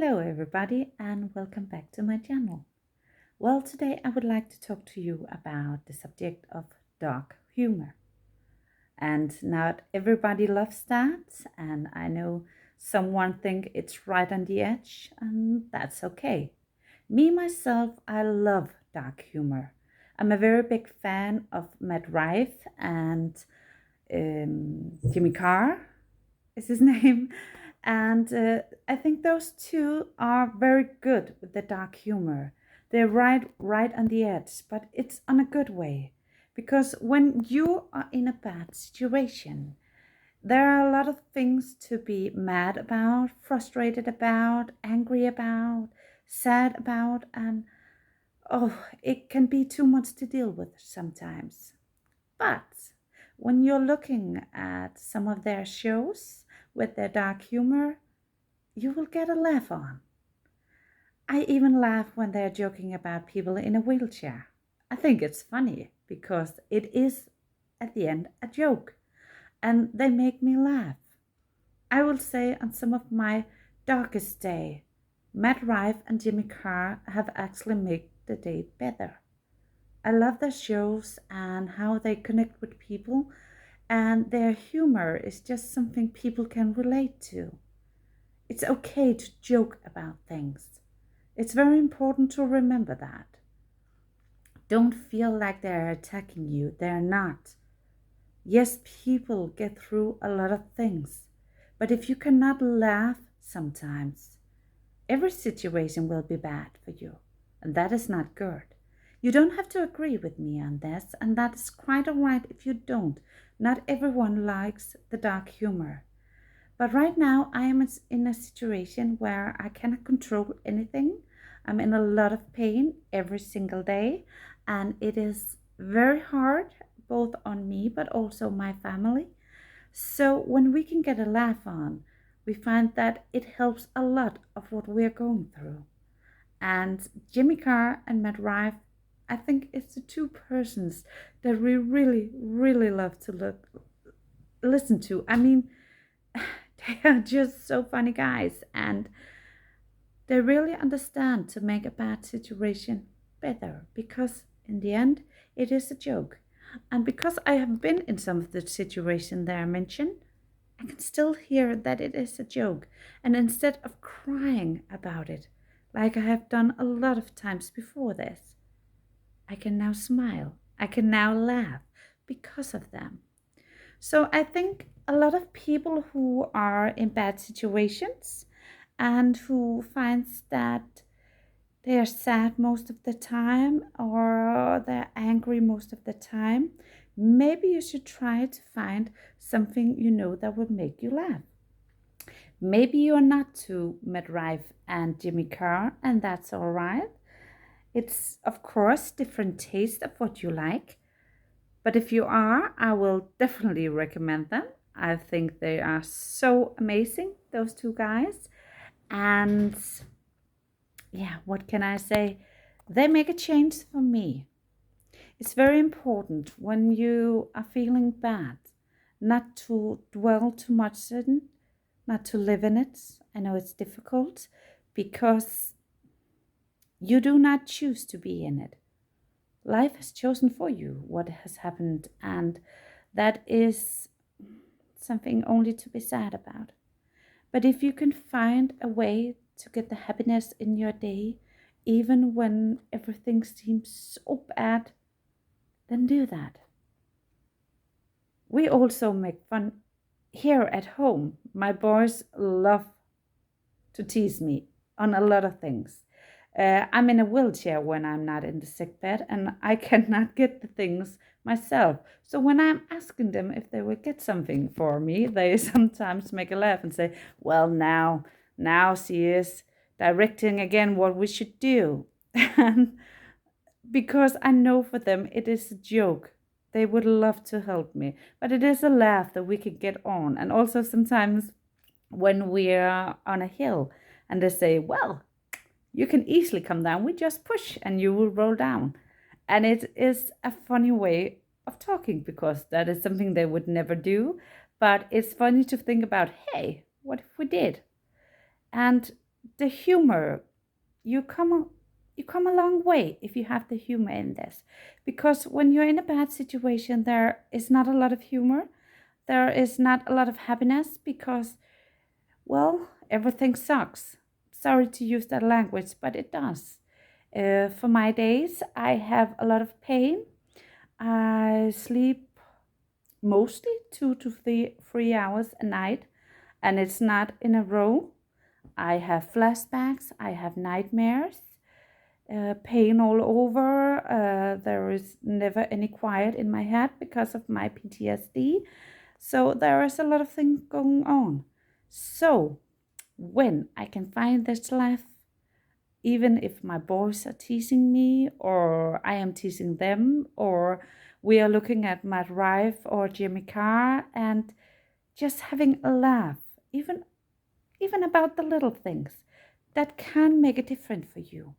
Hello, everybody, and welcome back to my channel. Well, today I would like to talk to you about the subject of dark humor. And not everybody loves that, and I know someone think it's right on the edge, and that's okay. Me, myself, I love dark humor. I'm a very big fan of Matt Rife and Jimmy Carr is his name. And I think those two are very good with the dark humor. They're right on the edge, but it's on a good way. Because when you are in a bad situation, there are a lot of things to be mad about, frustrated about, angry about, sad about, and it can be too much to deal with sometimes. But when you're looking at some of their shows with their dark humor, you will get a laugh on. I even laugh when they're joking about people in a wheelchair. I think it's funny because it is, at the end, a joke, and they make me laugh. I will say on some of my darkest day, Matt Rife and Jimmy Carr have actually made the day better. I love their shows and how they connect with people, and their humor is just something people can relate to. It's okay to joke about things. It's very important to remember that. Don't feel like they're attacking you. They're not. Yes, people get through a lot of things, but if you cannot laugh sometimes, every situation will be bad for you, and that is not good. You don't have to agree with me on this, and that is quite all right if you don't. Not everyone likes the dark humor. But right now, I am in a situation where I cannot control anything. I'm in a lot of pain every single day, and it is very hard, both on me but also my family. So when we can get a laugh on, we find that it helps a lot of what we're going through. And Jimmy Carr and Matt Rife, I think it's the two persons that we really, really love to listen to. I mean, they are just so funny guys, and they really understand to make a bad situation better, because in the end, it is a joke. And because I have been in some of the situations that I mentioned, I can still hear that it is a joke. And instead of crying about it, like I have done a lot of times before this, I can now smile. I can now laugh because of them. So I think a lot of people who are in bad situations and who finds that they are sad most of the time or they're angry most of the time, maybe you should try to find something that will make you laugh. Maybe you're not to Matt Rife and Jimmy Carr, and that's all right. It's, of course, different taste of what you like. But if you are, I will definitely recommend them. I think they are so amazing, those two guys. And yeah, what can I say? They make a change for me. It's very important when you are feeling bad not to dwell too much in, not to live in it. I know it's difficult because you do not choose to be in it. Life has chosen for you what has happened, and that is something only to be sad about. But if you can find a way to get the happiness in your day, even when everything seems so bad, then do that. We also make fun here at home. My boys love to tease me on a lot of things. I'm in a wheelchair when I'm not in the sick bed, and I cannot get the things myself. So when I'm asking them if they will get something for me, they sometimes make a laugh and say, "Well, now she is directing again what we should do." And because I know for them it is a joke. They would love to help me, but it is a laugh that we can get on. And also sometimes when we're on a hill and they say, "Well, you can easily come down. We just push and you will roll down." And it is a funny way of talking because that is something they would never do. But it's funny to think about, hey, what if we did? And the humor, you come you come a long way if you have the humor in this, because when you're in a bad situation, there is not a lot of humor, there is not a lot of happiness, because, well, everything sucks. Sorry to use that language, but it does. For my days, I have a lot of pain. I sleep mostly 2 to 3 hours a night, and it's not in a row. I have flashbacks, I have nightmares, pain all over. There is never any quiet in my head because of my PTSD. So there is a lot of things going on. So when I can find this laugh, even if my boys are teasing me, or I am teasing them, or we are looking at Matt Rife or Jimmy Carr and just having a laugh, even about the little things that can make a difference for you.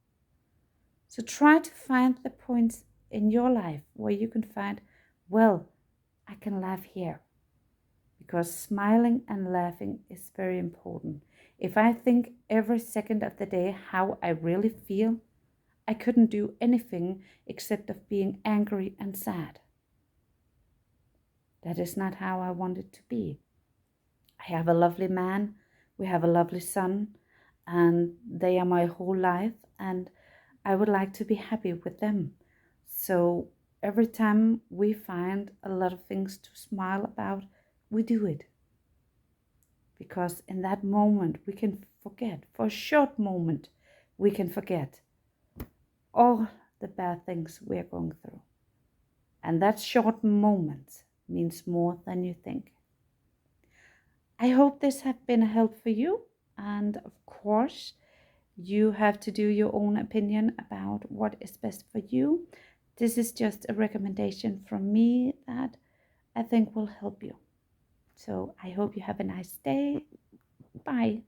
So try to find the points in your life where you can find, well, I can laugh here, because smiling and laughing is very important. If I think every second of the day how I really feel, I couldn't do anything except of being angry and sad. That is not how I want it to be. I have a lovely man, we have a lovely son, and they are my whole life, and I would like to be happy with them. So every time we find a lot of things to smile about, we do it. Because in that moment, we can forget, for a short moment, we can forget all the bad things we're going through. And that short moment means more than you think. I hope this has been a help for you. And of course, you have to do your own opinion about what is best for you. This is just a recommendation from me that I think will help you. So I hope you have a nice day. Bye.